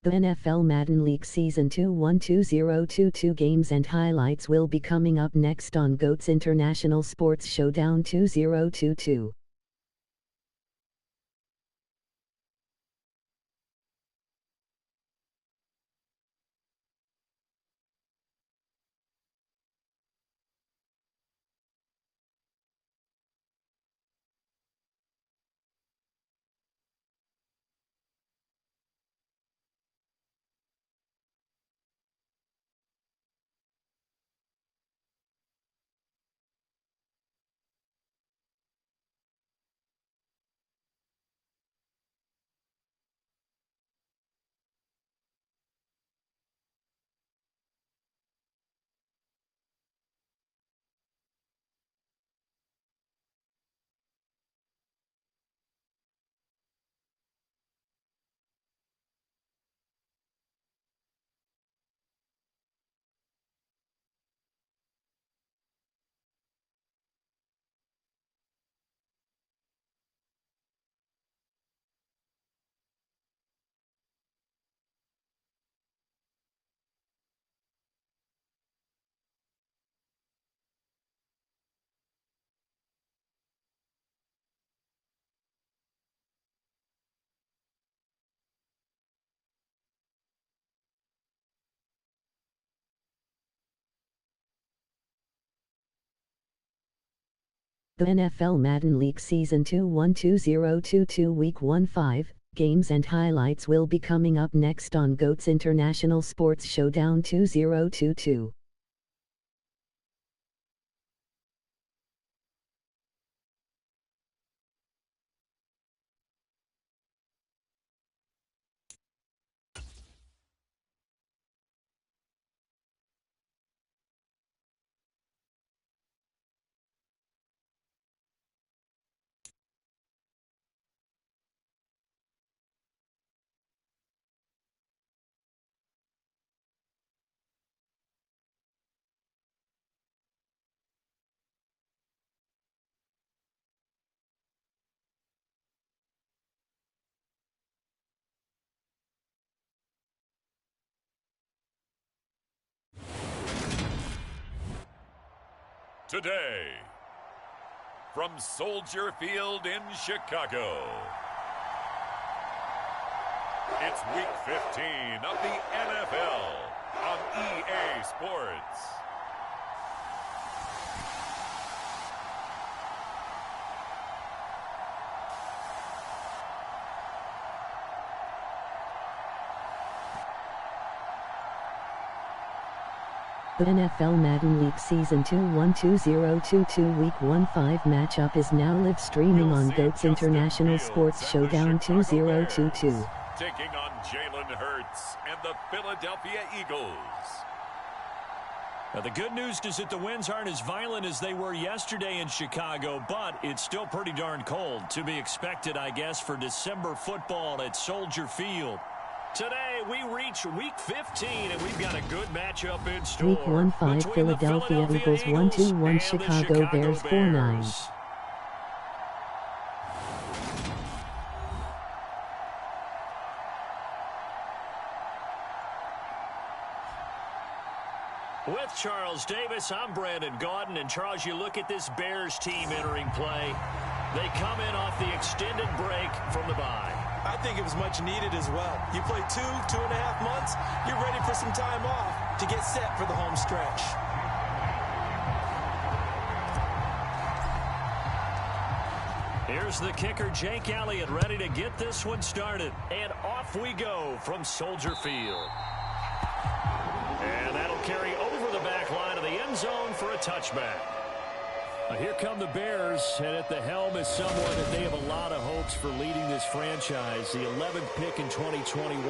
The NFL Madden League Season 21-2022 games and highlights will be coming up next on GOAT's International Sports Showdown 2022. The NFL Madden League Season 21-2022 Week 1-5 games and highlights will be coming up next on GOAT's International Sports Showdown 2022. Today, from Soldier Field in Chicago, it's Week 15 of the NFL on EA Sports. The NFL Madden League Season 21-2022 Week 1-5 matchup is now live streaming on GOAT's International Sports Showdown 2022. Taking on Jalen Hurts and the Philadelphia Eagles. Now, the good news is that the winds aren't as violent as they were yesterday in Chicago, but it's still pretty darn cold. To be expected, I guess, for December football at Soldier Field. Today, we reach Week 15, and we've got a good matchup in store. Week 1-5 Philadelphia Eagles 1-1 Chicago Bears 4-9. With Charles Davis, I'm Brandon Gaudin. And Charles, you look at this Bears team entering play. They come in off the extended break from the bye. I think it was much needed as well. You play 2.5 months, you're ready for some time off to get set for the home stretch. Here's the kicker, Jake Elliott, ready to get this one started. And off we go from Soldier Field. And that'll carry over the back line of the end zone for a touchback. Here come the Bears, and at the helm is someone that they have a lot of hopes for leading this franchise. The 11th pick in 2021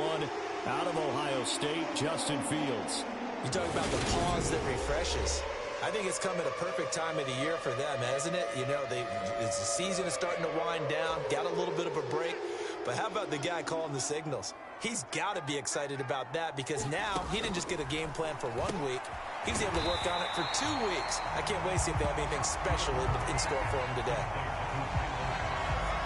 out of Ohio State, Justin Fields. You talk about the pause that refreshes. I think it's come at a perfect time of the year for them, hasn't it? You know, the season is starting to wind down, got a little bit of a break. But how about the guy calling the signals? He's got to be excited about that because now he didn't just get a game plan for 1 week. He was able to work on it for 2 weeks. I can't wait to see if they have anything special in store for him today.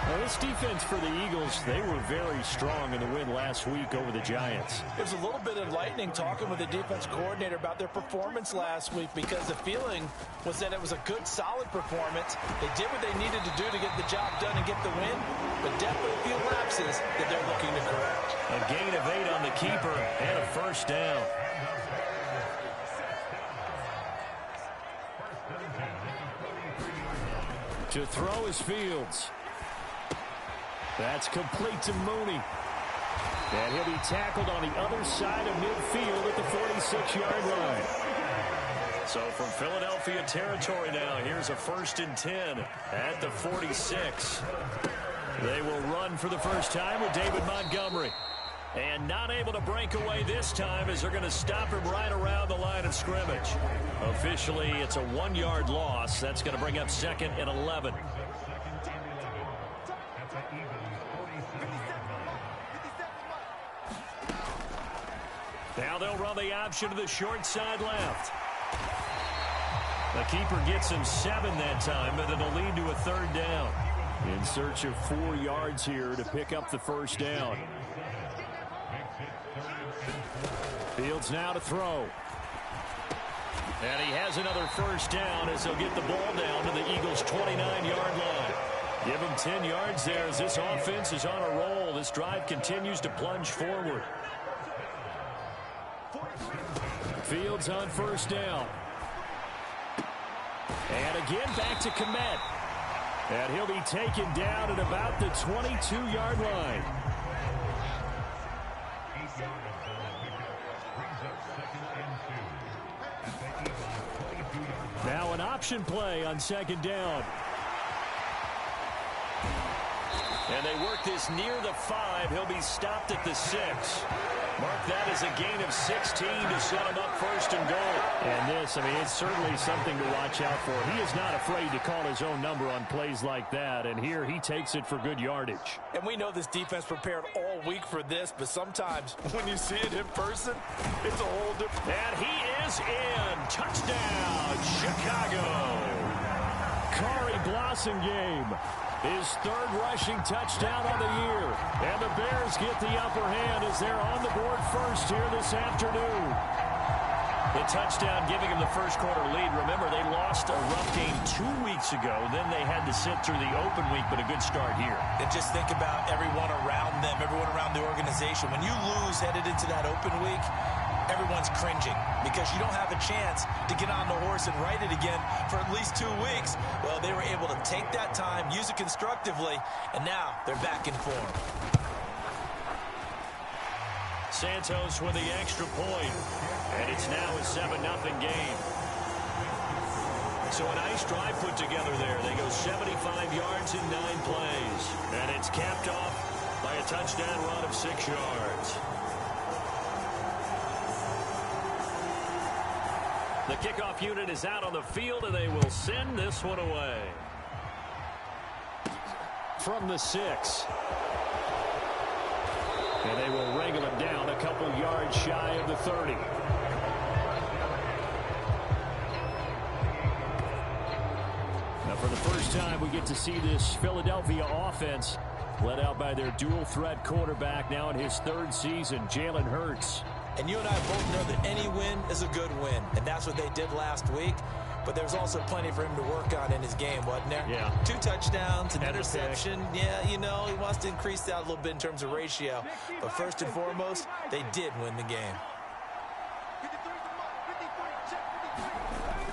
Well, this defense for the Eagles, they were very strong in the win last week over the Giants. It was a little bit enlightening talking with the defense coordinator about their performance last week, because the feeling was that it was a good, solid performance. They did what they needed to do to get the job done and get the win, but definitely a few lapses that they're looking to correct. A gain of 8 on the keeper and a first down. To throw is Fields. That's complete to Mooney. And he'll be tackled on the other side of midfield at the 46-yard line. So from Philadelphia territory now, here's a 1st and 10 at the 46. They will run for the first time with David Montgomery. And not able to break away this time, as they're going to stop him right around the line of scrimmage. Officially, it's a 1-yard loss. That's going to bring up 2nd and 11. Now they'll run the option to the short side left. The keeper gets him 7 that time, but it'll lead to a 3rd down. In search of 4 yards here to pick up the first down. Fields now to throw. And he has another first down as he'll get the ball down to the Eagles' 29-yard line. Give him 10 yards there as this offense is on a roll. This drive continues to plunge forward. Fields on first down. And again back to Kmet. And he'll be taken down at about the 22-yard line. Now an option play on 2nd down. And they work this near the 5. He'll be stopped at the 6. Mark that as a gain of 16 to set him up 1st and goal. And this, I mean, it's certainly something to watch out for. He is not afraid to call his own number on plays like that. And here he takes it for good yardage. And we know this defense prepared all week for this, but sometimes when you see it in person, it's a whole different. And he is in. Touchdown, Chicago. Kari Blossomgame. His 3rd rushing touchdown on the year. And the Bears get the upper hand as they're on the board first here this afternoon. The touchdown giving him the first quarter lead. Remember, they lost a rough game 2 weeks ago. Then they had to sit through the open week, but a good start here. And just think about everyone around them, everyone around the organization. When you lose headed into that open week, everyone's cringing because you don't have a chance to get on the horse and ride it again for at least 2 weeks. Well, they were able to take that time, use it constructively, and now they're back in form. Santos with the extra point, and it's now a 7-0 game. So a nice drive put together there. They go 75 yards in 9 plays, and it's capped off by a touchdown run of 6 yards. The kickoff unit is out on the field, and they will send this one away. From the 6. And they will wrangle him down a couple yards shy of the 30. Now for the first time, we get to see this Philadelphia offense led out by their dual-threat quarterback now in his 3rd season, Jalen Hurts. And you and I both know that any win is a good win, and that's what they did last week. But there's also plenty for him to work on in his game, wasn't there? Yeah. 2 touchdowns, an interception. Yeah, you know, he wants to increase that a little bit in terms of ratio. But first and foremost, they did win the game.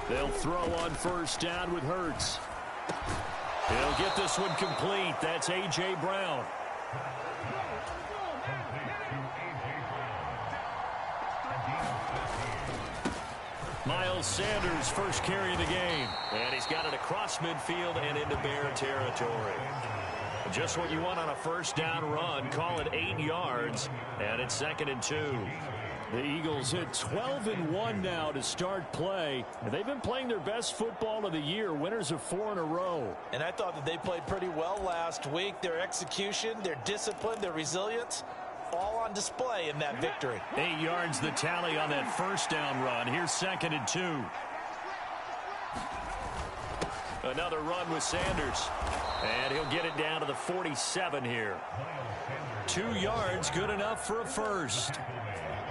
They'll throw on first down with Hurts. He'll get this one complete. That's A.J. Brown. Miles Sanders first carry of the game. And he's got it across midfield and into Bear territory. Just what you want on a first down run. Call it 8 yards. And it's 2nd and 2. The Eagles hit 12-1 now to start play. And they've been playing their best football of the year. Winners of 4 in a row. And I thought that they played pretty well last week. Their execution, their discipline, their resilience, all on display in that victory. 8 yards the tally on that first down run. Here's 2nd and 2. Another run with Sanders. And he'll get it down to the 47 here. 2 yards, good enough for a first.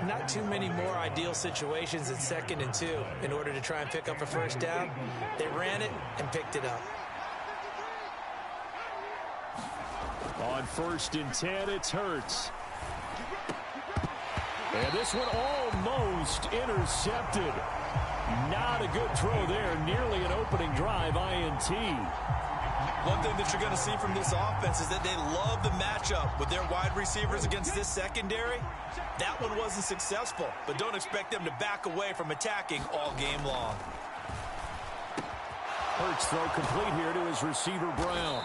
Not too many more ideal situations in 2nd and 2 in order to try and pick up a first down. They ran it and picked it up. On 1st and 10, it's Hurts. And this one almost intercepted. Not a good throw there. Nearly an opening drive INT. One thing that you're going to see from this offense is that they love the matchup with their wide receivers against this secondary. That one wasn't successful, but don't expect them to back away from attacking all game long. Hurts throw complete here to his receiver Brown.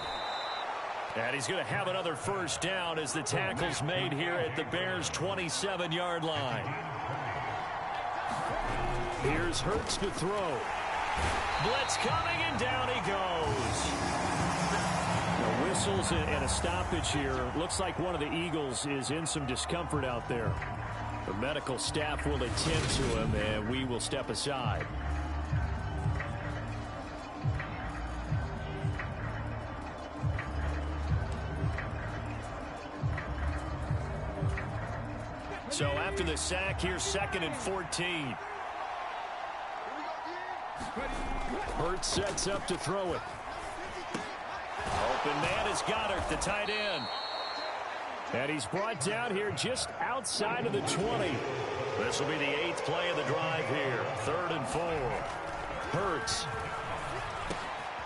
And he's going to have another first down as the tackle's made here at the Bears' 27-yard line. Here's Hurts to throw. Blitz coming, and down he goes. The whistles and a stoppage here. Looks like one of the Eagles is in some discomfort out there. The medical staff will attend to him, and we will step aside. So after the sack, here's 2nd and 14. Hurts sets up to throw it. Open man is Goddard, the tight end. And he's brought down here just outside of the 20. This will be the 8th play of the drive here. 3rd and 4. Hurts.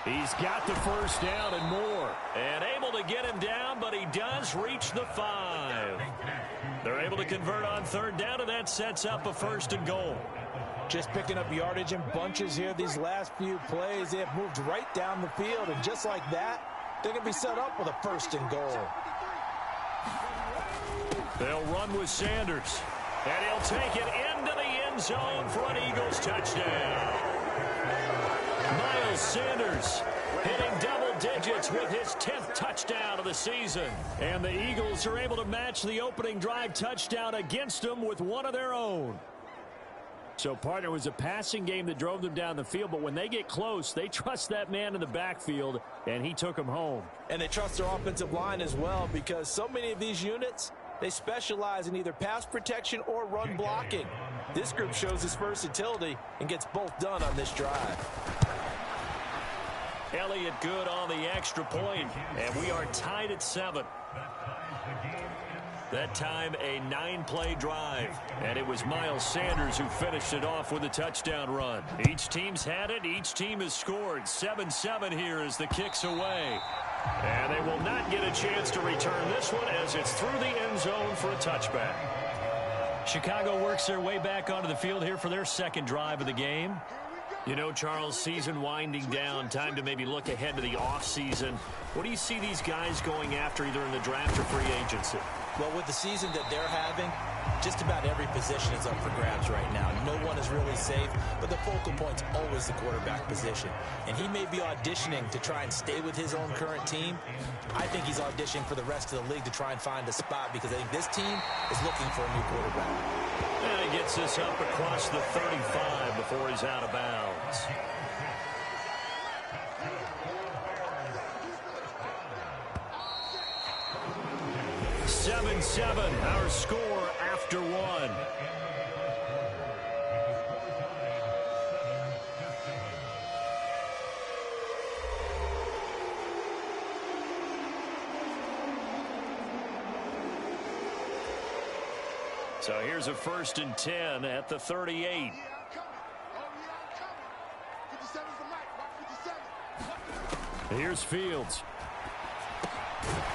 He's got the first down and more. And able to get him down, but he does reach the 5. They're able to convert on 3rd down, and that sets up a 1st and goal. Just picking up yardage in bunches here these last few plays. They have moved right down the field, and just like that, they're going to be set up with a 1st and goal. They'll run with Sanders, and he'll take it into the end zone for an Eagles touchdown. Miles Sanders hitting double digits with his 10th touchdown of the season. And the Eagles are able to match the opening drive touchdown against them with one of their own. So, partner, it was a passing game that drove them down the field, but when they get close, they trust that man in the backfield, and he took them home. And they trust their offensive line as well, because so many of these units, they specialize in either pass protection or run blocking. This group shows its versatility and gets both done on this drive. Elliott good on the extra point, and we are tied at 7. That time a 9-play drive, and it was Miles Sanders who finished it off with a touchdown run. Each team's had it. Each team has scored. 7-7 here as the kick's away. And they will not get a chance to return this one as it's through the end zone for a touchback. Chicago works their way back onto the field here for their 2nd drive of the game. You know, Charles, season winding down, time to maybe look ahead to the offseason. What do you see these guys going after either in the draft or free agency? Well, with the season that they're having, just about every position is up for grabs right now. No one is really safe, but the focal point's always the quarterback position. And he may be auditioning to try and stay with his own current team. I think he's auditioning for the rest of the league to try and find a spot because I think this team is looking for a new quarterback. And he gets this up across the 35 before he's out of bounds. Our score after 1. So here's a 1st and 10 at the 38. Here's Fields.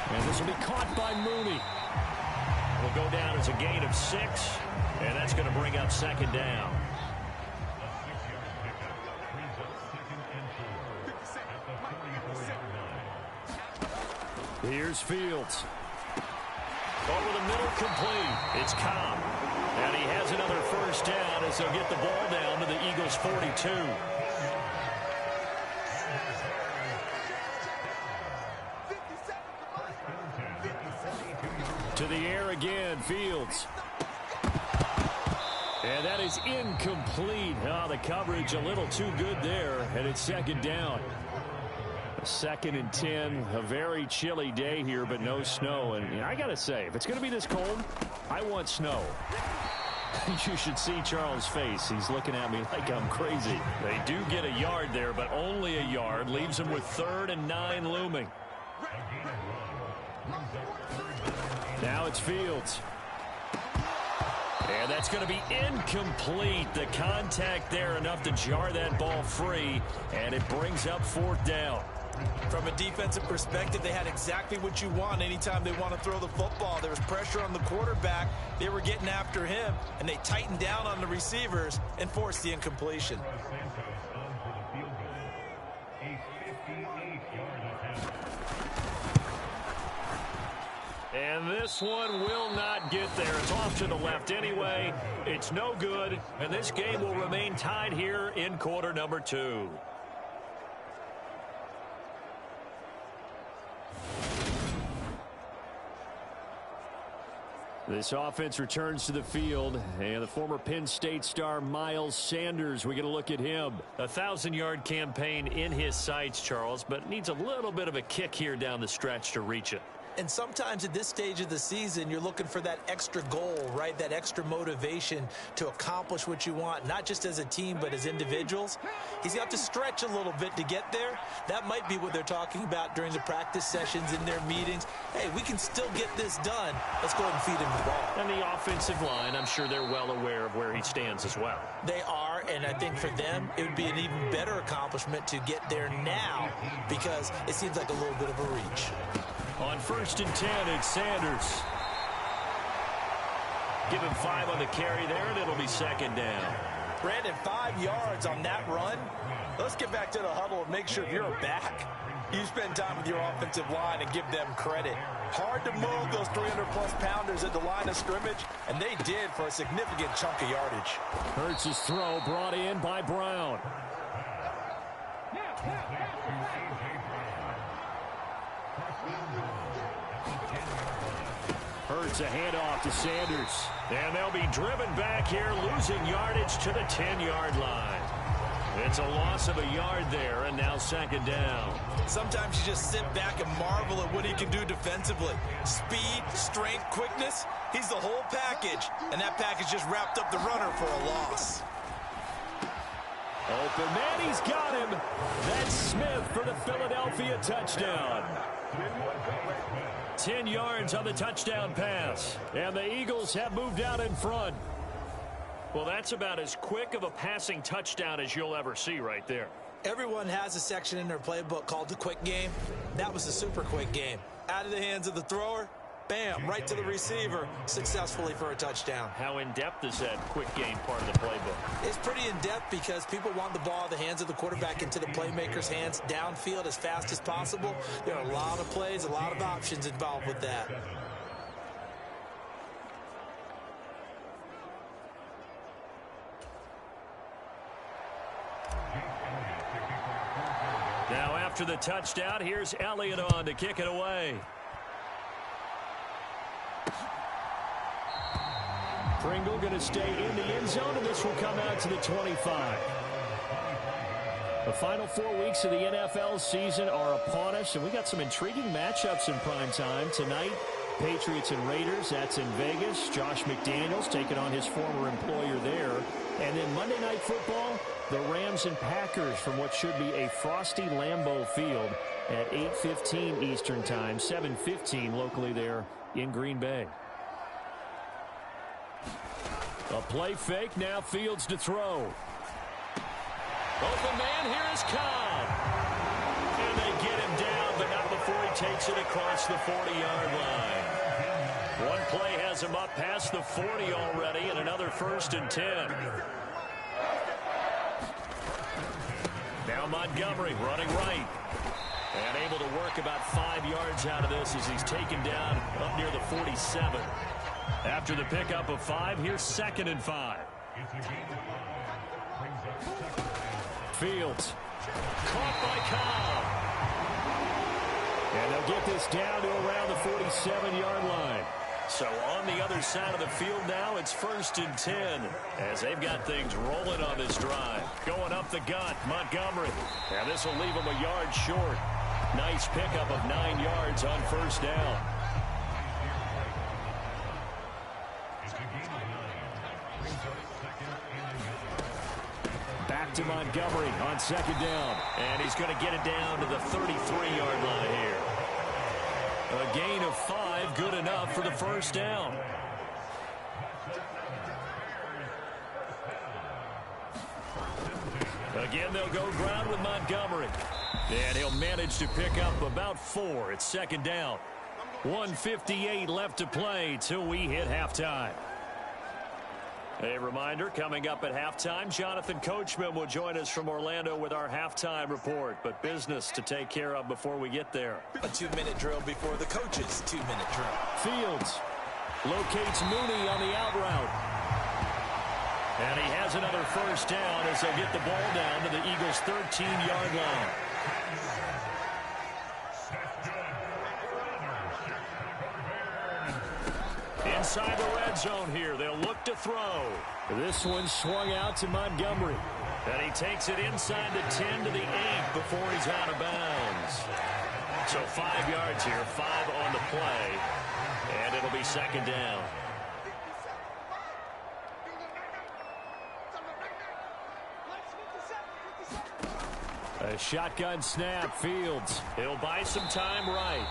And this will be caught by Mooney. Will go down as a gain of 6, and that's going to bring up 2nd down. Here's Fields. Over the middle, complete. It's Cobb. And he has another first down as they'll get the ball down to the Eagles' 42. To the air again, Fields. And that is incomplete. Oh, the coverage a little too good there, and it's 2nd down. 2nd and 10, a very chilly day here, but no snow. And I got to say, if it's going to be this cold, I want snow. You should see Charles' face. He's looking at me like I'm crazy. They do get a yard there, but only a yard. Leaves them with 3rd and 9 looming. Now it's Fields. And that's going to be incomplete. The contact there enough to jar that ball free, and it brings up 4th down. From a defensive perspective, they had exactly what you want anytime they want to throw the football. There was pressure on the quarterback. They were getting after him, and they tightened down on the receivers and forced the incompletion. And this one will not get there. It's off to the left anyway. It's no good, and this game will remain tied here in quarter number 2. This offense returns to the field, and the former Penn State star Miles Sanders, we get a look at him. A 1,000-yard campaign in his sights, Charles, but needs a little bit of a kick here down the stretch to reach it. And sometimes at this stage of the season, you're looking for that extra goal, right? That extra motivation to accomplish what you want, not just as a team, but as individuals. He's got to stretch a little bit to get there. That might be what they're talking about during the practice sessions, in their meetings. Hey, we can still get this done. Let's go ahead and feed him the ball. And the offensive line, I'm sure they're well aware of where he stands as well. They are, and I think for them, it would be an even better accomplishment to get there now, because it seems like a little bit of a reach. On 1st and 10, it's Sanders. Give him 5 on the carry there, and it'll be 2nd down. Brandon, 5 yards on that run. Let's get back to the huddle and make sure if you're a back, you spend time with your offensive line and give them credit. Hard to move those 300-plus pounders at the line of scrimmage, and they did for a significant chunk of yardage. Hurts' throw brought in by Brown. Hurts a handoff to Sanders. And they'll be driven back here, losing yardage to the 10-yard line. It's a loss of a yard there, and now 2nd down. Sometimes you just sit back and marvel at what he can do defensively. Speed, strength, quickness, he's the whole package. And that package just wrapped up the runner for a loss. Open man, he's got him. That's Smith for the Philadelphia touchdown. 10 yards on the touchdown pass. And the Eagles have moved out in front. Well, that's about as quick of a passing touchdown as you'll ever see right there. Everyone has a section in their playbook called the quick game. That was the super quick game. Out of the hands of the thrower, bam, right to the receiver, successfully for a touchdown. How in-depth is that quick game part of the playbook? It's pretty in-depth because people want the ball in the hands of the quarterback into the playmaker's hands downfield as fast as possible. There are a lot of plays, a lot of options involved with that. Now after the touchdown, here's Elliott on to kick it away. Pringle going to stay in the end zone, and this will come out to the 25. The final 4 weeks of the NFL season are upon us, and we got some intriguing matchups in prime time tonight. Patriots and Raiders, that's in Vegas. Josh McDaniels taking on his former employer there. And then Monday Night Football, the Rams and Packers from what should be a frosty Lambeau Field at 8:15 Eastern Time, 7:15 locally there in Green Bay. A play fake, now Fields to throw. Open man, here is Cobb. And they get him down, but not before he takes it across the 40-yard line. One play has him up past the 40 already, and another 1st and 10. Now Montgomery running right. And able to work about 5 yards out of this as he's taken down up near the 47. After the pickup of 5, here's 2nd and 5. Fields. Caught by Cobb. And they'll get this down to around the 47-yard line. So on the other side of the field now, it's 1st and 10 as they've got things rolling on this drive. Going up the gut, Montgomery. And this will leave him a yard short. Nice pickup of 9 yards on first down. Back to Montgomery on second down. And he's going to get it down to the 33-yard line here. A gain of 5, good enough for the first down. Again, they'll go ground with Montgomery. And he'll manage to pick up about 4. It's second down. 1:58 left to play till we hit halftime. A reminder, coming up at halftime, Jonathan Coachman will join us from Orlando with our halftime report. But business to take care of before we get there. A 2-minute drill before the coach's 2-minute drill. Fields locates Mooney on the out route. And he has another first down as they'll get the ball down to the Eagles' 13-yard line. Inside the red zone here, they'll look to throw. This one swung out to Montgomery. And he takes it inside the 10 to the 8 before he's out of bounds. So 5 yards here, 5 on the play. And it'll be second down. A shotgun snap, Fields. He'll buy some time right.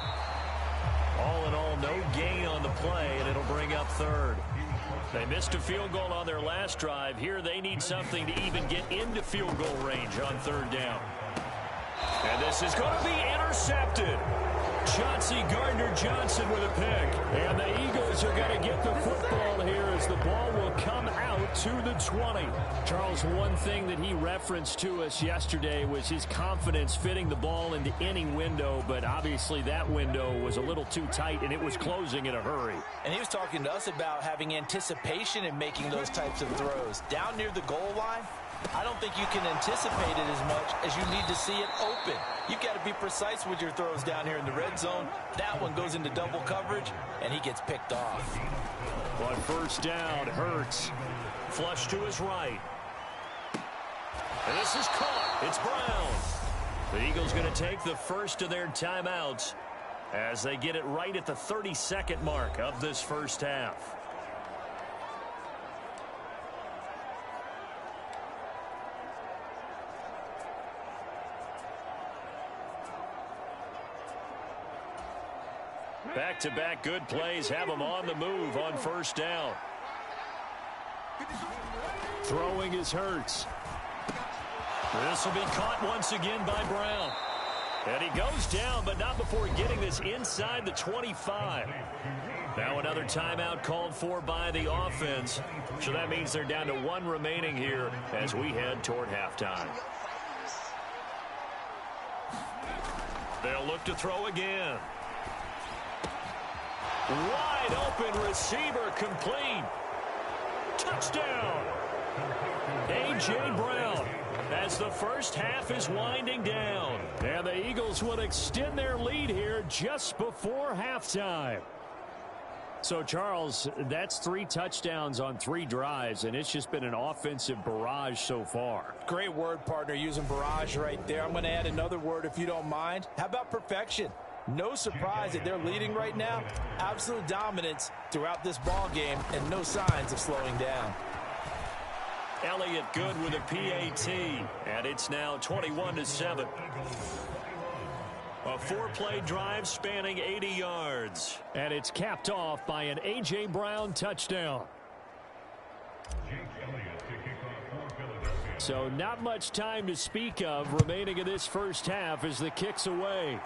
All in all, no gain on the play, and it'll bring up third. They missed a field goal on their last drive. Here they need something to even get into field goal range on third down. And this is going to be intercepted. Chauncey Gardner-Johnson with a pick. And the Eagles are going to get the football here as the ball will come out to the 20. Charles, one thing that he referenced to us yesterday was his confidence fitting the ball into any window, but obviously that window was a little too tight and it was closing in a hurry. And he was talking to us about having anticipation in making those types of throws. Down near the goal line, I don't think you can anticipate it as much as you need to see it open. You've got to be precise with your throws down here in the red zone. That one goes into double coverage, and he gets picked off. On first down, Hurts. Flush to his right. And this is caught. It's Brown. The Eagles going to take the first of their timeouts as they get it right at the 32nd mark of this first half. Back-to-back good plays have them on the move on first down. Throwing is Hurts. This will be caught once again by Brown. And he goes down, but not before getting this inside the 25. Now another timeout called for by the offense. So that means they're down to 1 remaining here as we head toward halftime. They'll look to throw again. Wide open receiver complete. Touchdown. A.J. Brown as the first half is winding down. And the Eagles will extend their lead here just before halftime. So, Charles, that's 3 touchdowns on 3 drives, and it's just been an offensive barrage so far. Great word, partner, using barrage right there. I'm going to add another word if you don't mind. How about perfection? No surprise that they're leading right now. Absolute dominance throughout this ball game and no signs of slowing down. Elliott good with a PAT, and it's now 21-7. A 4-play drive spanning 80 yards. And it's capped off by an A.J. Brown touchdown. So not much time to speak of remaining in this first half as the kick's away.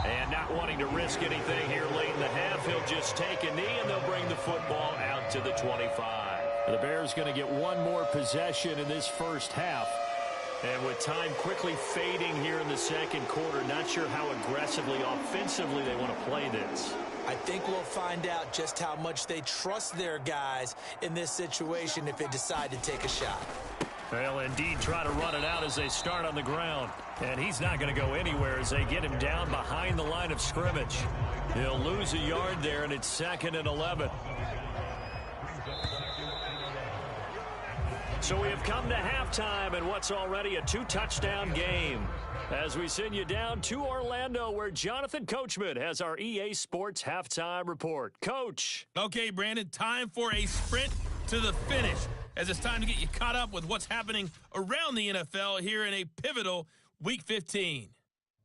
And not wanting to risk anything here late in the half, he'll just take a knee and they'll bring the football out to the 25. The Bears going to get one more possession in this first half. And with time quickly fading here in the second quarter, not sure how aggressively, offensively they want to play this. I think we'll find out just how much they trust their guys in this situation if they decide to take a shot. They'll indeed try to run it out as they start on the ground. And he's not going to go anywhere as they get him down behind the line of scrimmage. He'll lose a yard there, and it's 2nd and 11. So we have come to halftime in what's already a 2-touchdown game. As we send you down to Orlando, where Jonathan Coachman has our EA Sports halftime report. Coach. Okay, Brandon, time for a sprint to the finish, as it's time to get you caught up with what's happening around the NFL here in a pivotal Week 15.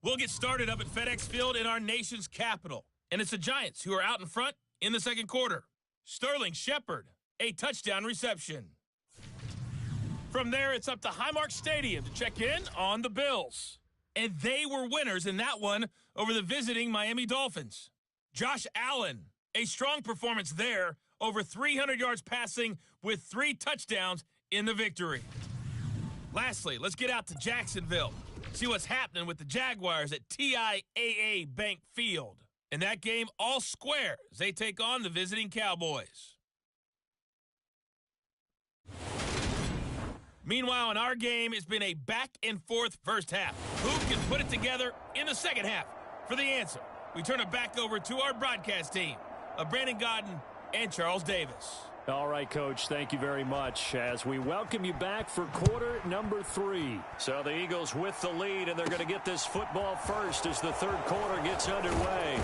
We'll get started up at FedEx Field in our nation's capital, and it's the Giants who are out in front in the second quarter. Sterling Shepard, a touchdown reception. From there, it's up to Highmark Stadium to check in on the Bills. And they were winners in that one over the visiting Miami Dolphins. Josh Allen, a strong performance there, over 300 yards passing with 3 touchdowns in the victory. Lastly, let's get out to Jacksonville. See what's happening with the Jaguars at TIAA Bank Field. In that game, all square as they take on the visiting Cowboys. Meanwhile, in our game, it's been a back-and-forth first half. Who can put it together in the second half? For the answer, we turn it back over to our broadcast team of Brandon Godden and Charles Davis. All right, Coach, thank you very much as we welcome you back for quarter number 3. So the Eagles with the lead, and they're going to get this football first as the third quarter gets underway.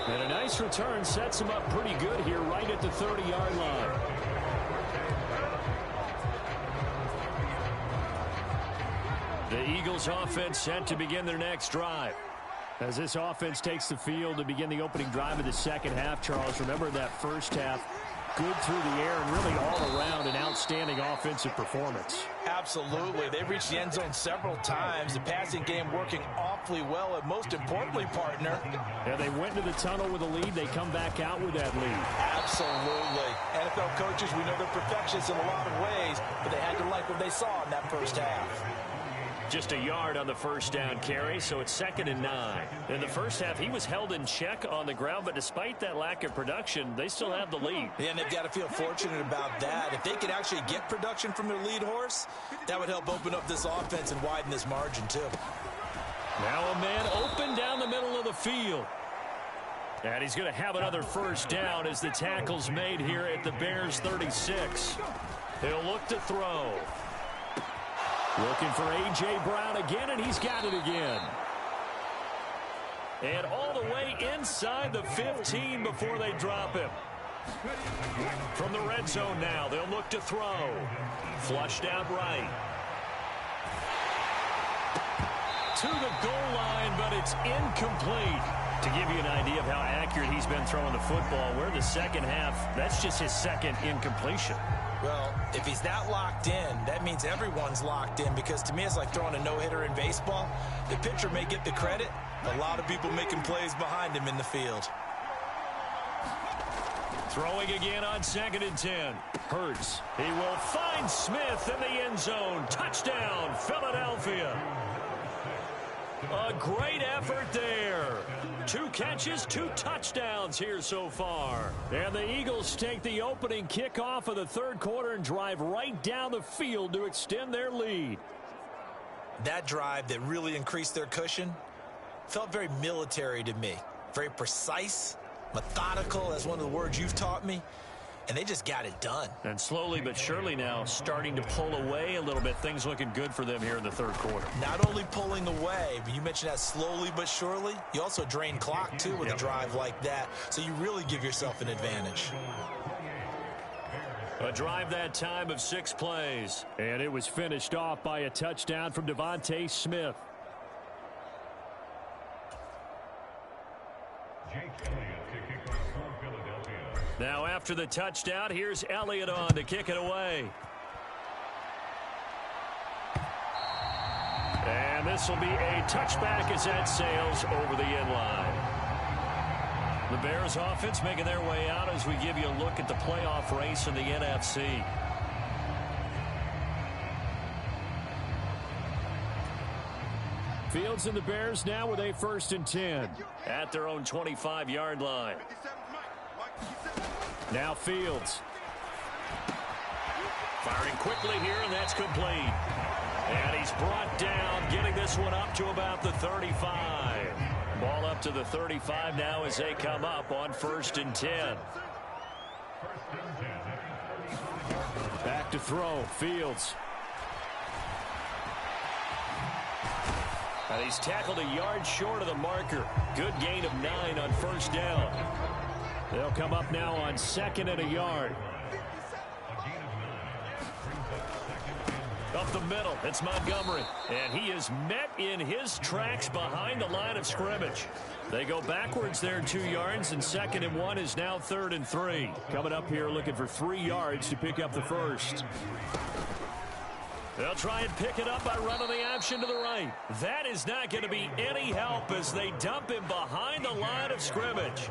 And a nice return sets them up pretty good here right at the 30-yard line. The Eagles offense set to begin their next drive. As this offense takes the field to begin the opening drive of the second half, Charles, remember that first half, good through the air and really all around an outstanding offensive performance. Absolutely. They reached the end zone several times. The passing game working awfully well, and most importantly, partner. Yeah, they went into the tunnel with a lead. They come back out with that lead. Absolutely. NFL coaches, we know they're perfectionists in a lot of ways, but they had to like what they saw in that first half. Just a yard on the first down carry, so it's 2nd and 9. In the first half, he was held in check on the ground, but despite that lack of production, they still have the lead. Yeah, and they've got to feel fortunate about that. If they could actually get production from their lead horse, that would help open up this offense and widen this margin, too. Now a man open down the middle of the field. And he's going to have another first down as the tackle's made here at the Bears' 36. He'll look to throw. Looking for A.J. Brown again, and he's got it again. And all the way inside the 15 before they drop him. From the red zone now, they'll look to throw. Flushed out right. To the goal line, but it's incomplete. To give you an idea of how accurate he's been throwing the football, we're in the second half. That's just his second incompletion. Well, if he's not locked in, that means everyone's locked in, because to me it's like throwing a no-hitter in baseball. The pitcher may get the credit, but a lot of people making plays behind him in the field. Throwing again on 2nd and 10. Hurts. He will find Smith in the end zone. Touchdown, Philadelphia. A great effort there. 2 catches, 2 touchdowns here so far. And the Eagles take the opening kickoff of the third quarter and drive right down the field to extend their lead. That drive that really increased their cushion felt very military to me. Very precise, methodical, that's one of the words you've taught me. And they just got it done. And slowly but surely now starting to pull away a little bit. Things looking good for them here in the third quarter. Not only pulling away, but you mentioned that slowly but surely. You also drain clock, too, with a drive like that. So you really give yourself an advantage. A drive that time of 6 plays. And it was finished off by a touchdown from Devontae Smith. Now after the touchdown, here's Elliott on to kick it away. And this will be a touchback as that sails over the end line. The Bears offense making their way out as we give you a look at the playoff race in the NFC. Fields and the Bears now with a 1st and 10 at their own 25-yard line. Now Fields. Firing quickly here, and that's complete. And he's brought down, getting this one up to about the 35. Ball up to the 35 now as they come up on 1st and 10. Back to throw. Fields. And he's tackled a yard short of the marker. Good gain of 9 on first down. They'll come up now on 2nd and a yard. Up the middle, it's Montgomery. And he is met in his tracks behind the line of scrimmage. They go backwards there 2 yards, and 2nd and 1 is now 3rd and 3. Coming up here looking for 3 yards to pick up the first. They'll try and pick it up by running the option to the right. That is not going to be any help as they dump him behind the line of scrimmage.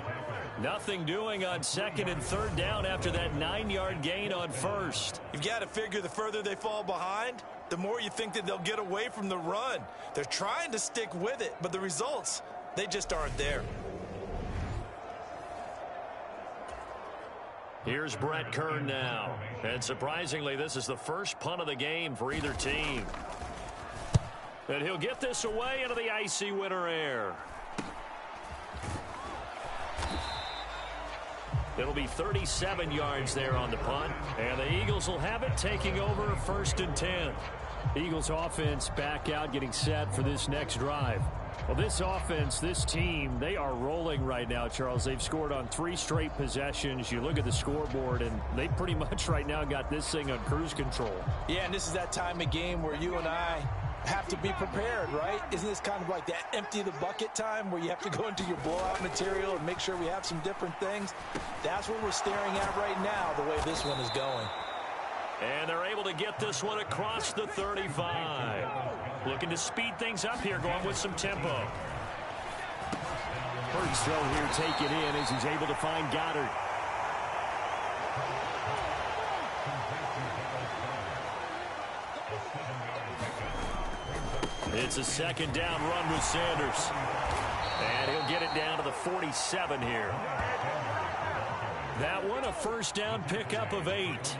Nothing doing on 2nd and 3rd down after that 9-yard gain on first. You've got to figure the further they fall behind, the more you think that they'll get away from the run. They're trying to stick with it, but the results, they just aren't there. Here's Brett Kern now. And surprisingly, this is the first punt of the game for either team. And he'll get this away into the icy winter air. It'll be 37 yards there on the punt. And the Eagles will have it, taking over 1st and 10. Eagles offense back out, getting set for this next drive. Well, this offense, this team, they are rolling right now, Charles. They've scored on 3 straight possessions. You look at the scoreboard, and they pretty much right now got this thing on cruise control. Yeah, and this is that time of game where you and I have to be prepared, right? Isn't this kind of like that empty the bucket time where you have to go into your blowout material and make sure we have some different things? That's what we're staring at right now, the way this one is going. And they're able to get this one across the 35. Looking to speed things up here, going with some tempo. First throw here, take it in as he's able to find Goddard. It's a 2nd down run with Sanders. And he'll get it down to the 47 here. That one a 1st down pickup of 8.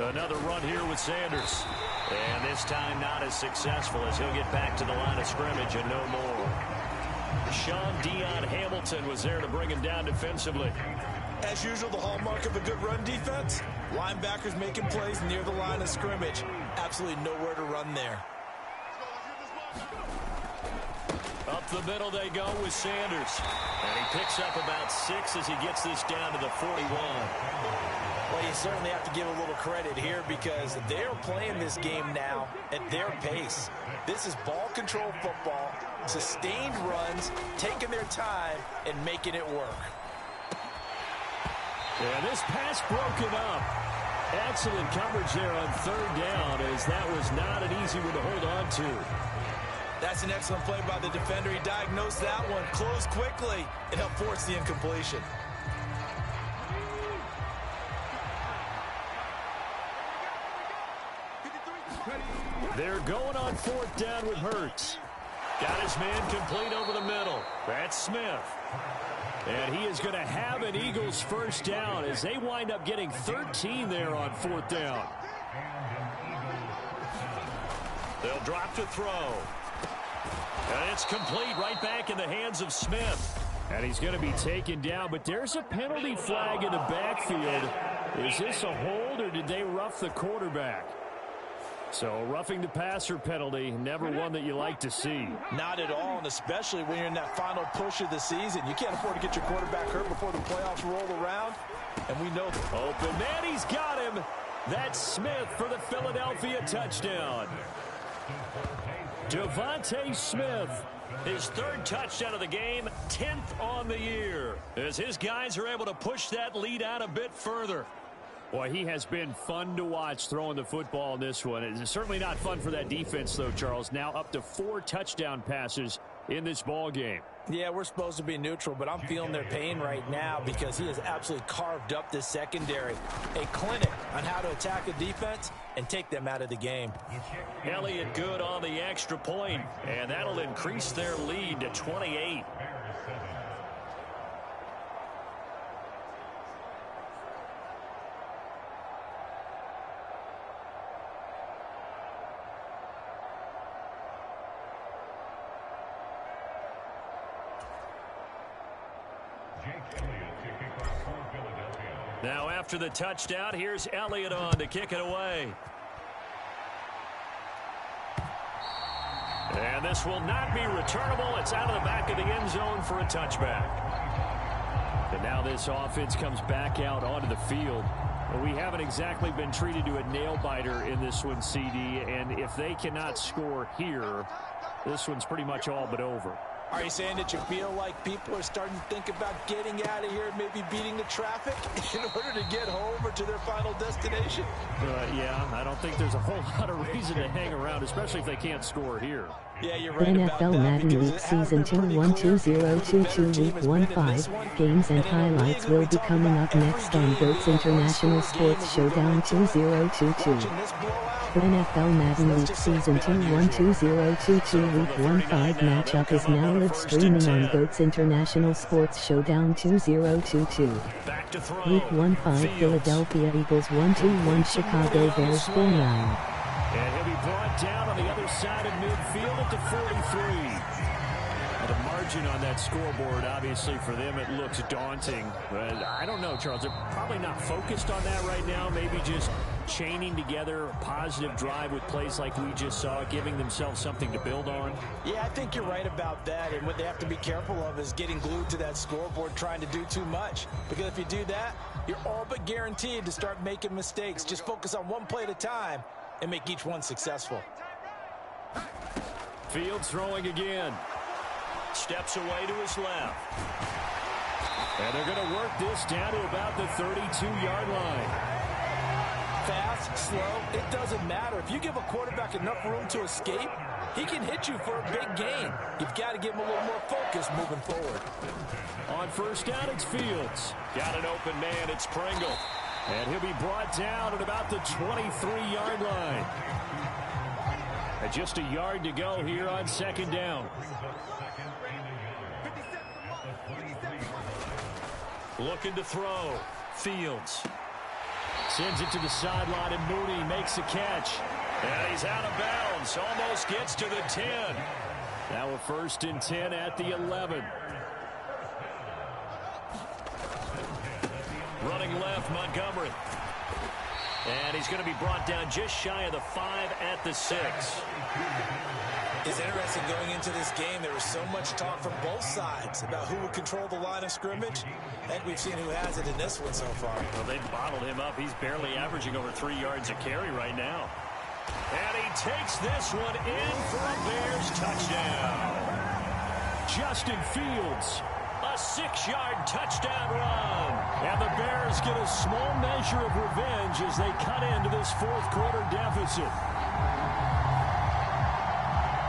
Another run here with Sanders. And this time not as successful as he'll get back to the line of scrimmage and no more. Sean Dion Hamilton was there to bring him down defensively. As usual, the hallmark of a good run defense, linebackers making plays near the line of scrimmage. Absolutely nowhere to run there. Up the middle they go with Sanders. And he picks up about 6 as he gets this down to the 41. Well, you certainly have to give a little credit here because they're playing this game now at their pace. This is ball control football, sustained runs, taking their time and making it work. And this pass broken up. Excellent coverage there on 3rd down as that was not an easy one to hold on to. That's an excellent play by the defender. He diagnosed that one, closed quickly, and helped force the incompletion. They're going on 4th down with Hurts. Got his man complete over the middle. That's Smith. And he is going to have an Eagles 1st down as they wind up getting 13 there on 4th down. They'll drop to throw. And it's complete right back in the hands of Smith. And he's going to be taken down, but there's a penalty flag in the backfield. Is this a hold or did they rough the quarterback? So roughing the passer penalty, never one that you like to see. Not at all, and especially when you're in that final push of the season. You can't afford to get your quarterback hurt before the playoffs roll around, and we know that. Open man, he's got him. That's Smith for the Philadelphia touchdown. Devontae Smith, his 3rd touchdown of the game, 10th on the year, as his guys are able to push that lead out a bit further. Boy, he has been fun to watch throwing the football in this one. It's certainly not fun for that defense, though, Charles. Now up to 4 touchdown passes in this ball game. Yeah, we're supposed to be neutral, but I'm feeling their pain right now because he has absolutely carved up this secondary. A clinic on how to attack a defense and take them out of the game. Elliott good on the extra point, and that'll increase their lead to 28. Now after the touchdown, here's Elliott on to kick it away. And this will not be returnable. It's out of the back of the end zone for a touchback. And now this offense comes back out onto the field. Well, we haven't exactly been treated to a nail-biter in this one, CD. And if they cannot score here, this one's pretty much all but over. Are you saying that you feel like people are starting to think about getting out of here and maybe beating the traffic in order to get home or to their final destination? Yeah, I don't think there's a whole lot of reason to hang around, especially if they can't score here. Yeah, you're right about NFL that, Madden League Season 2-1-2022 Week 1-5 games and highlights will be coming up next on GOAT's International Sports Showdown 2022. The NFL Madden League Season 2-1-2022 Week 1-5 matchup is now live streaming on GOAT's International Sports Showdown 2022. Week 1-5 Philadelphia Eagles 1-1 Chicago Bears 4-9. And he'll be brought down on the other side of midfield at the 43. Now the margin on that scoreboard, obviously for them, it looks daunting. But I don't know, Charles. They're probably not focused on that right now. Maybe just chaining together a positive drive with plays like we just saw, giving themselves something to build on. Yeah, I think you're right about that. And what they have to be careful of is getting glued to that scoreboard trying to do too much. Because if you do that, you're all but guaranteed to start making mistakes. Just focus on one play at a time and make each one successful. Fields throwing again. Steps away to his left. And they're going to work this down to about the 32-yard line. Fast, slow, it doesn't matter. If you give a quarterback enough room to escape, he can hit you for a big gain. You've got to give him a little more focus moving forward. On first down, it's Fields. Got an open man, it's Pringle. And he'll be brought down at about the 23-yard line. And just a yard to go here on second down. Looking to throw. Fields. Sends it to the sideline, and Mooney makes the catch. And he's out of bounds. Almost gets to the 10. Now a 1st and 10 at the 11. Running left, Montgomery. And he's going to be brought down just shy of the 5 at the 6. It's interesting going into this game. There was so much talk from both sides about who would control the line of scrimmage. I think we've seen who has it in this one so far. Well, they've bottled him up. He's barely averaging over 3 yards a carry right now. And he takes this one in for a Bears touchdown. Justin Fields. A 6-yard touchdown run. And the Bears get a small measure of revenge as they cut into this 4th quarter deficit.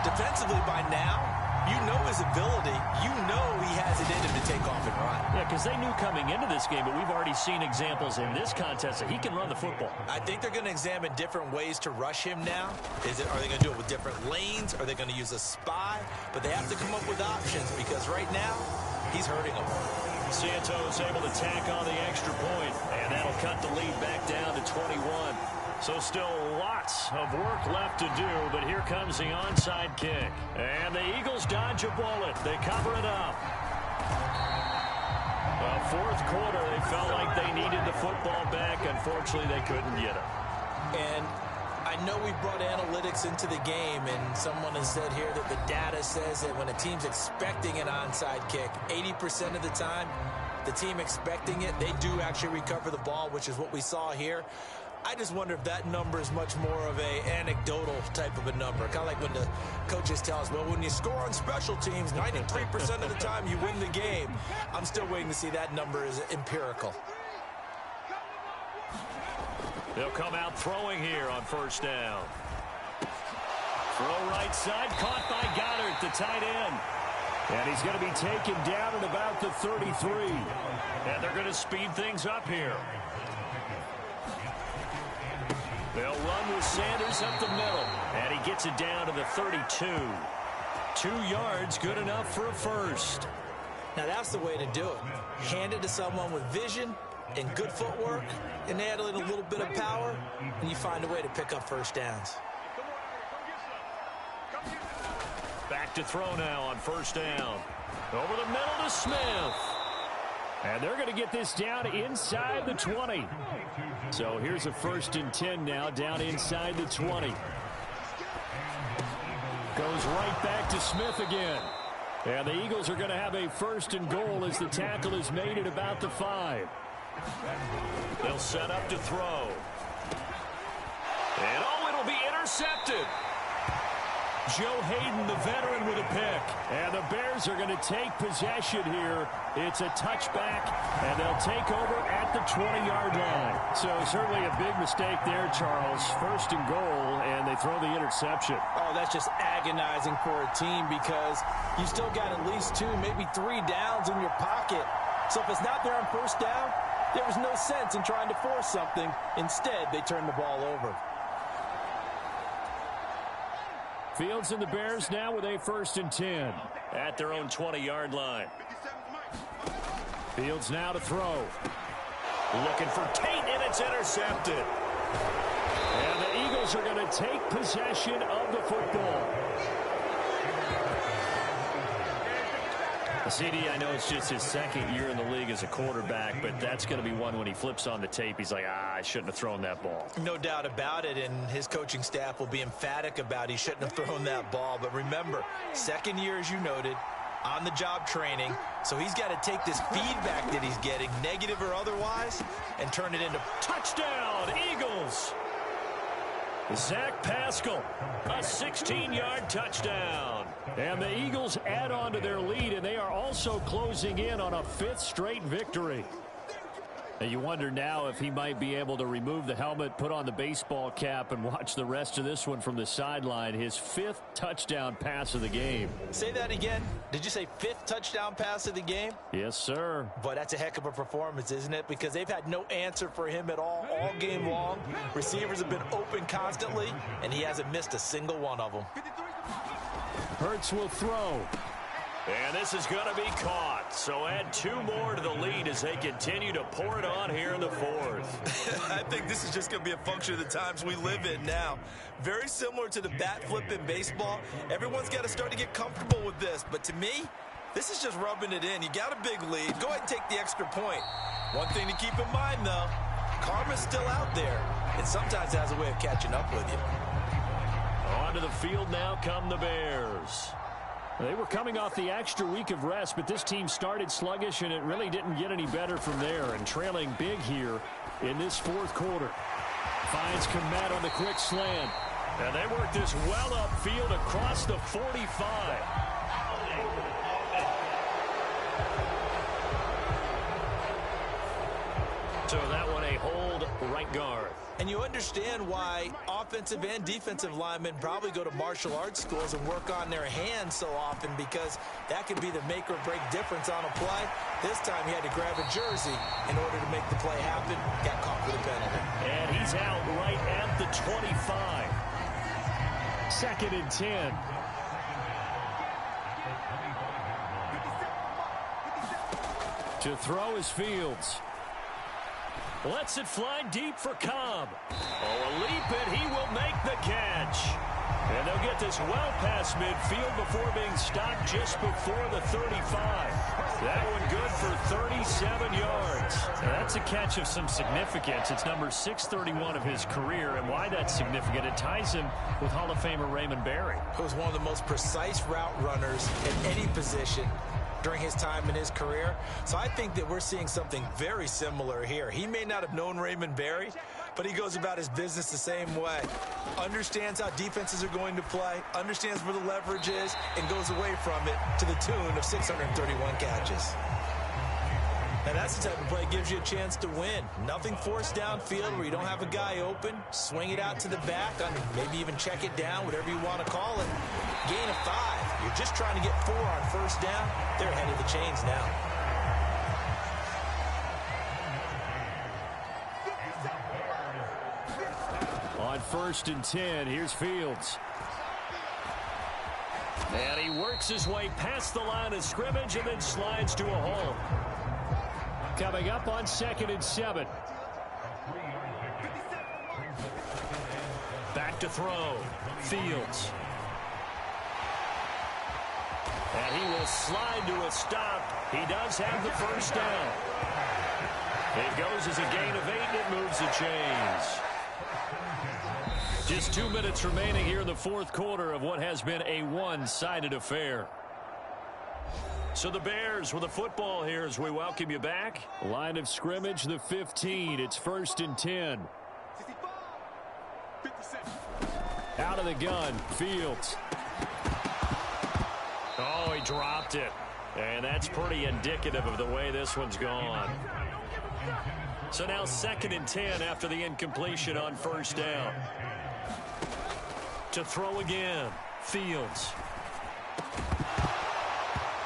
Defensively by now, you know his ability. You know he has it in him to take off and run. Yeah, because they knew coming into this game, but we've already seen examples in this contest that he can run the football. I think they're going to examine different ways to rush him now. Are they going to do it with different lanes? Are they going to use a spy? But they have to come up with options because right now, he's hurting them. Santos able to tack on the extra point, and that'll cut the lead back down to 21. So still lots of work left to do, but here comes the onside kick. And the Eagles dodge a bullet. They cover it up. The 4th quarter, they felt like they needed the football back. Unfortunately, they couldn't get it. And I know we brought analytics into the game, and someone has said here that the data says that when a team's expecting an onside kick, 80% of the time, the team expecting it, they do actually recover the ball, which is what we saw here. I just wonder if that number is much more of a anecdotal type of a number. Kind of like when the coaches tell us, well, when you score on special teams, 93% of the time you win the game. I'm still waiting to see that number is empirical. They'll come out throwing here on first down. Throw right side, caught by Goddard, the tight end. And he's going to be taken down at about the 33. And they're going to speed things up here. They'll run with Sanders up the middle. And he gets it down to the 32. 2 yards, good enough for a first. Now that's the way to do it. Hand it to someone with vision and good footwork, and add in a little bit of power, and you find a way to pick up first downs. Back to throw now on first down. Over the middle to Smith. And they're going to get this down inside the 20. So here's a 1st and 10 now, down inside the 20. Goes right back to Smith again. And the Eagles are going to have a 1st and goal as the tackle is made at about the 5. They'll set up to throw. And it'll be intercepted. Joe Hayden, the veteran, with a pick. And the Bears are going to take possession here. It's a touchback, and they'll take over at the 20-yard line. So certainly a big mistake there, Charles. 1st and goal, and they throw the interception. Oh, that's just agonizing for a team because you still got at least 2, maybe 3 downs in your pocket. So if it's not there on 1st down, there was no sense in trying to force something. Instead, they turned the ball over. Fields and the Bears now with a 1st and 10 at their own 20-yard line. Fields now to throw. Looking for Tate, and it's intercepted. And the Eagles are going to take possession of the football. CD, I know it's just his 2nd year in the league as a quarterback, but that's going to be one when he flips on the tape. He's like, I shouldn't have thrown that ball. No doubt about it, and his coaching staff will be emphatic about he shouldn't have thrown that ball. But remember, 2nd year, as you noted, on-the-job training, so he's got to take this feedback that he's getting, negative or otherwise, and turn it into touchdown, Eagles. Zach Pascal, a 16-yard touchdown. And the Eagles add on to their lead, and they are also closing in on a 5th straight victory. And you wonder now if he might be able to remove the helmet, put on the baseball cap, and watch the rest of this one from the sideline. His 5th touchdown pass of the game. Say that again. Did you say 5th touchdown pass of the game? Yes, sir. But that's a heck of a performance, isn't it? Because they've had no answer for him at all game long. Receivers have been open constantly, and he hasn't missed a single one of them. Hurts will throw. And this is going to be caught. So add 2 more to the lead as they continue to pour it on here in the 4th. I think this is just going to be a function of the times we live in now. Very similar to the bat flip in baseball. Everyone's got to start to get comfortable with this. But to me, this is just rubbing it in. You got a big lead. Go ahead and take the extra point. One thing to keep in mind, though, karma's still out there. And sometimes it has a way of catching up with you. Onto the field now come the Bears. They were coming off the extra week of rest, but this team started sluggish, and it really didn't get any better from there. And trailing big here in this 4th quarter. Finds Komet on the quick slant. And they work this well upfield across the 45. So that one a hold right guard. And you understand why offensive and defensive linemen probably go to martial arts schools and work on their hands so often, because that can be the make or break difference on a play. This time he had to grab a jersey in order to make the play happen. Got caught with a penalty. And he's out right at the 25. 2nd and 10. To throw is Fields. Lets it fly deep for Cobb. A leap, and he will make the catch. And they'll get this well past midfield before being stopped just before the 35. That one good for 37 yards. Now that's a catch of some significance. It's number 631 of his career, and why that's significant, it ties him with Hall of Famer Raymond Berry. He was one of the most precise route runners in any position during his time in his career. So I think that we're seeing something very similar here. He may not have known Raymond Berry, but he goes about his business the same way. Understands how defenses are going to play, understands where the leverage is, and goes away from it to the tune of 631 catches. Now that's the type of play that gives you a chance to win. Nothing forced downfield where you don't have a guy open. Swing it out to the back, maybe even check it down, whatever you want to call it. Gain of 5. You're just trying to get 4 on 1st down. They're ahead of the chains now. On 1st and 10, here's Fields. And he works his way past the line of scrimmage and then slides to a hole. Coming up on 2nd and 7. Back to throw. Fields. And he will slide to a stop. He does have the first down. It goes as a gain of 8, and it moves the chains. Just 2 minutes remaining here in the fourth quarter of what has been a one-sided affair. So the Bears with the football here as we welcome you back. Line of scrimmage, the 15. It's 1st and 10. Out of the gun, Fields. Oh, he dropped it. And that's pretty indicative of the way this one's gone. So now 2nd and 10 after the incompletion on first down. To throw again, Fields.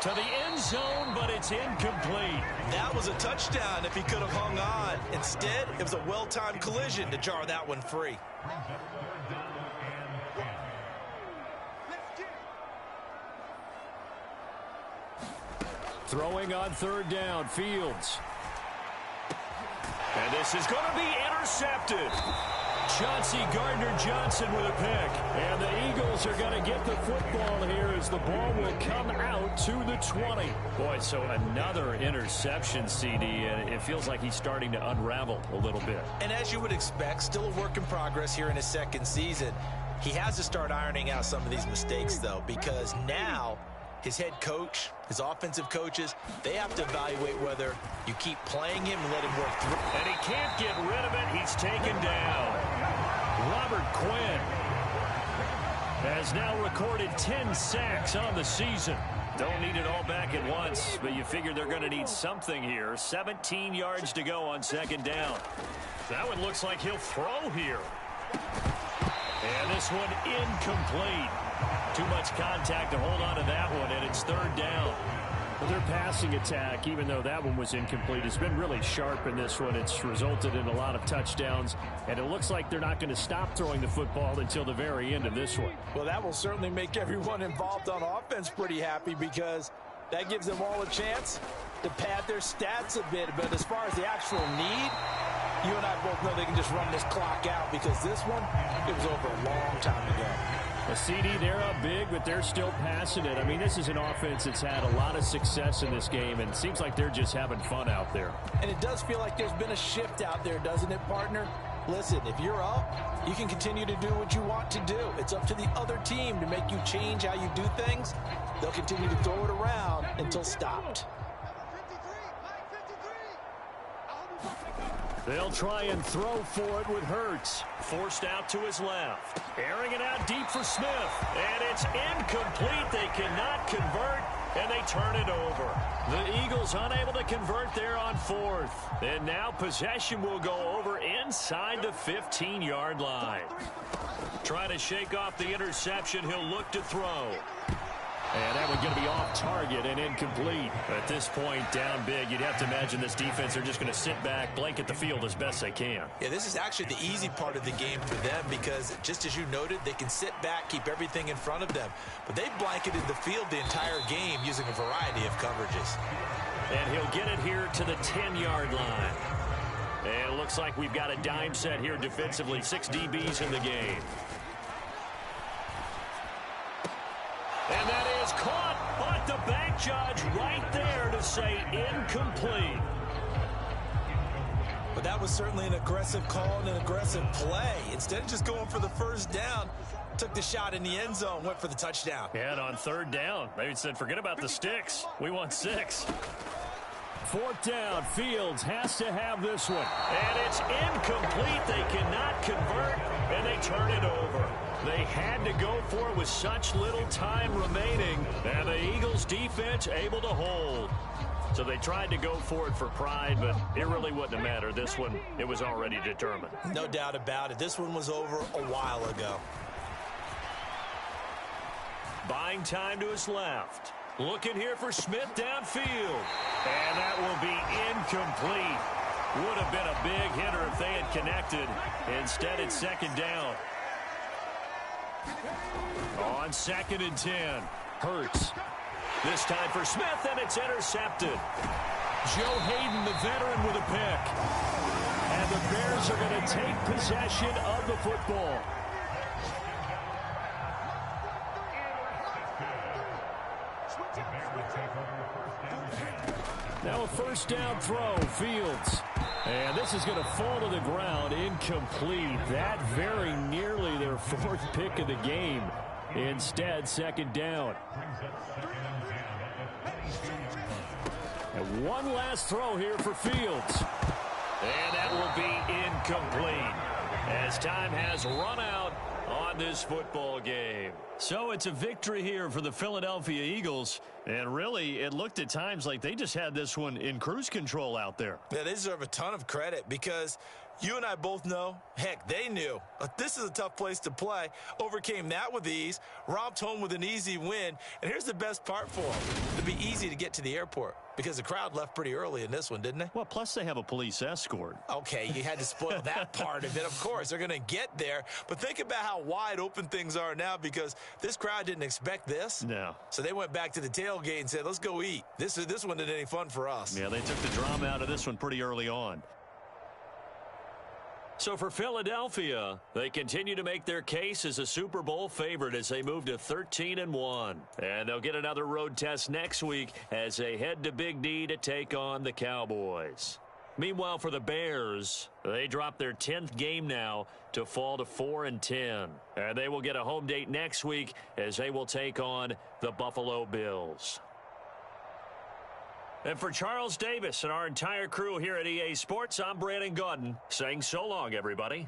To the end zone, but it's incomplete. That was a touchdown if he could have hung on. Instead, it was a well-timed collision to jar that one free. Throwing on 3rd down, Fields. And this is going to be intercepted. Chauncey Gardner-Johnson with a pick. And the Eagles are going to get the football here as the ball will come out to the 20. Boy, so another interception, CD, and it feels like he's starting to unravel a little bit. And as you would expect, still a work in progress here in his 2nd season. He has to start ironing out some of these mistakes, though, because now his head coach, his offensive coaches, they have to evaluate whether you keep playing him and let him work through. And he can't get rid of it. He's taken down. Robert Quinn has now recorded 10 sacks on the season. Don't need it all back at once, but you figure they're going to need something here. 17 yards to go on 2nd down. That one looks like he'll throw here. And this one incomplete. Too much contact to hold on to that one, and it's 3rd down. But their passing attack, even though that one was incomplete, has been really sharp in this one. It's resulted in a lot of touchdowns, and it looks like they're not going to stop throwing the football until the very end of this one. Well, that will certainly make everyone involved on offense pretty happy because that gives them all a chance to pad their stats a bit. But as far as the actual need, you and I both know they can just run this clock out because this one, it was over a long time ago. A CD, they're up big, but they're still passing it. I mean, this is an offense that's had a lot of success in this game, and it seems like they're just having fun out there. And it does feel like there's been a shift out there, doesn't it, partner? Listen, if you're up, you can continue to do what you want to do. It's up to the other team to make you change how you do things. They'll continue to throw it around until stopped. They'll try and throw for it with Hurts. Forced out to his left. Airing it out deep for Smith. And it's incomplete. They cannot convert, and they turn it over. The Eagles unable to convert there on 4th. And now possession will go over inside the 15-yard line. Trying to shake off the interception. He'll look to throw. And that one's going to be off target and incomplete. At this point, down big, you'd have to imagine this defense are just going to sit back, blanket the field as best they can. Yeah, this is actually the easy part of the game for them because, just as you noted, they can sit back, keep everything in front of them. But they've blanketed the field the entire game using a variety of coverages. And he'll get it here to the 10-yard line. And it looks like we've got a dime set here defensively. 6 DBs in the game. And that is caught, but the back judge right there to say incomplete. But that was certainly an aggressive call and an aggressive play. Instead of just going for the first down, took the shot in the end zone, went for the touchdown. Yeah, and on 3rd down, they said, forget about the sticks. We want 6. 4th down, Fields has to have this one. And it's incomplete. They cannot convert, and they turn it over. They had to go for it with such little time remaining, and the Eagles defense able to hold. So they tried to go for it for pride, but it really wouldn't have mattered. This one, it was already determined. No doubt about it. This one was over a while ago. Buying time to his left. Looking here for Smith downfield. And that will be incomplete. Would have been a big hitter if they had connected. Instead, it's 2nd down. On 2nd and 10, Hurts. This time for Smith, and it's intercepted. Joe Hayden, the veteran, with a pick. And the Bears are going to take possession of the football. Now a first down throw, Fields. And this is going to fall to the ground, incomplete. That very nearly their fourth pick of the game. Instead, second down. And one last throw here for Fields. And that will be incomplete as time has run out on this football game. So it's a victory here for the Philadelphia Eagles. And really, it looked at times like they just had this one in cruise control out there. Yeah, they deserve a ton of credit because you and I both know, heck, they knew. This is a tough place to play. Overcame that with ease, romped home with an easy win. And here's the best part for them. It'd be easy to get to the airport because the crowd left pretty early in this one, didn't they? Well, plus they have a police escort. Okay, you had to spoil that part of it. Of course, they're going to get there. But think about how wide open things are now because this crowd didn't expect this. No. So they went back to the tailgate and said, let's go eat. This one isn't any fun for us. Yeah, they took the drama out of this one pretty early on. So for Philadelphia, they continue to make their case as a Super Bowl favorite as they move to 13-1. And they'll get another road test next week as they head to Big D to take on the Cowboys. Meanwhile, for the Bears, they drop their 10th game now to fall to 4-10. And they will get a home date next week as they will take on the Buffalo Bills. And for Charles Davis and our entire crew here at EA Sports, I'm Brandon Gaudin saying so long, everybody.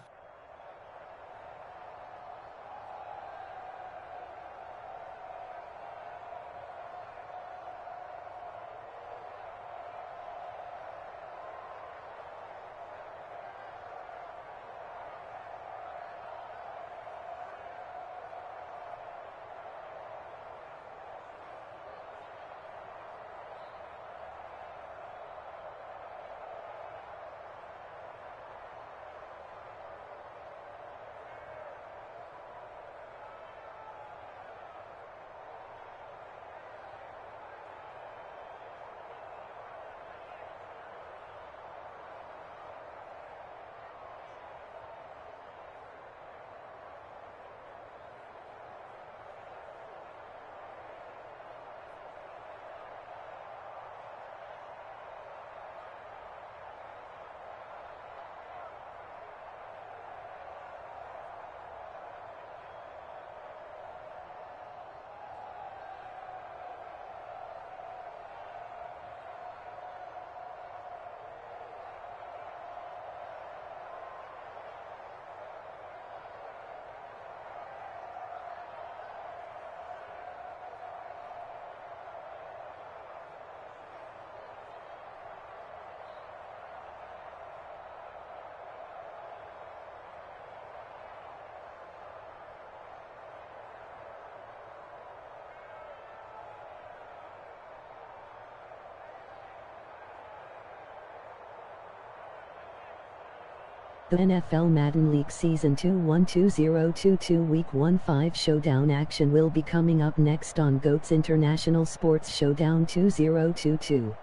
The NFL Madden League Season 2-1-2022 Week 1-5 Showdown action will be coming up next on GOAT's International Sports Showdown 2022.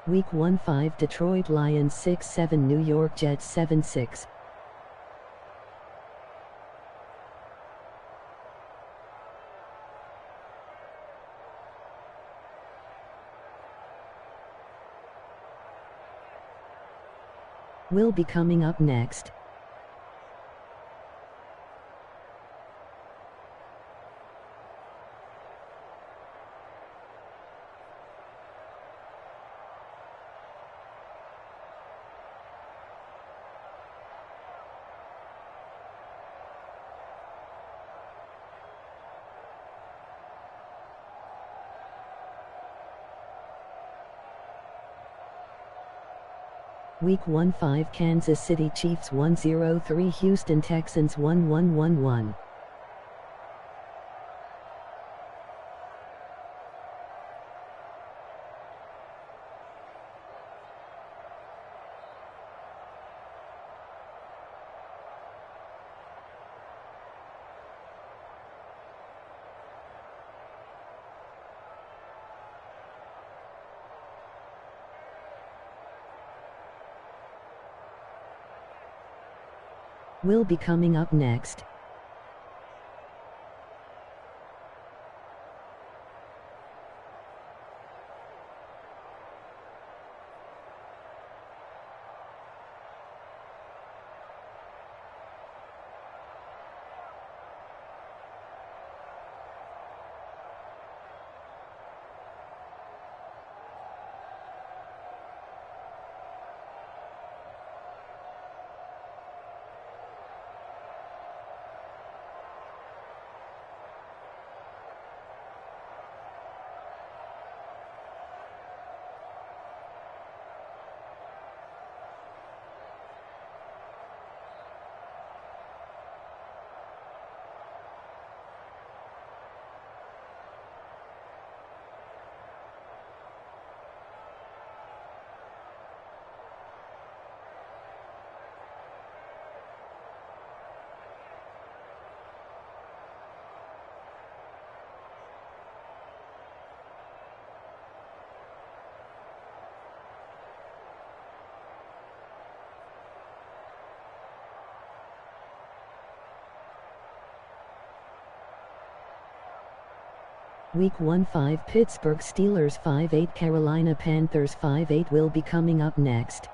Week 1-5 Detroit Lions 6-7 New York Jets 7-6. Will be coming up next. Week 1-5 Kansas City Chiefs 1-0-3 Houston Texans 1-1-1-1. will be coming up next. Week 1-5 Pittsburgh Steelers 5-8 Carolina Panthers 5-8 will be coming up next.